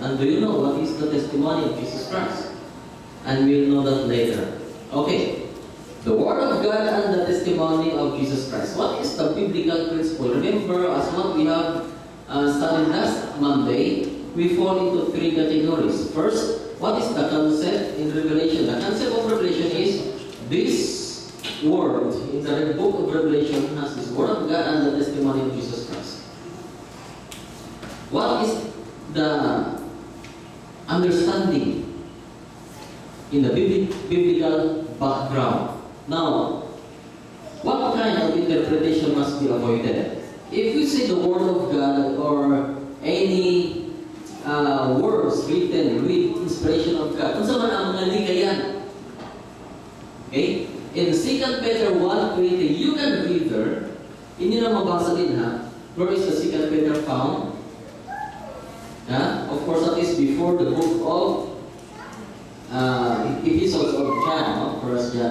And do you know what is the testimony of Jesus Christ? And we'll know that later. Okay. The Word of God and the testimony of Jesus Christ. What is the biblical principle? Remember, as what we have studied last Monday, we fall into three categories. First, what is the concept in Revelation? The concept of Revelation is this Word. In the book of Revelation has this Word of God and the testimony of Jesus Christ. What is the understanding in the biblical background? Now, what kind of interpretation must be avoided? If we say the Word of God or any words written with inspiration of God, kung saan man ang mga ligayan. Okay? In 2 Peter 1:20, you can read there. Inyo na mabasa din ha. Where is the 2 Peter found? Of course, that is before the book of epistles of John, First John.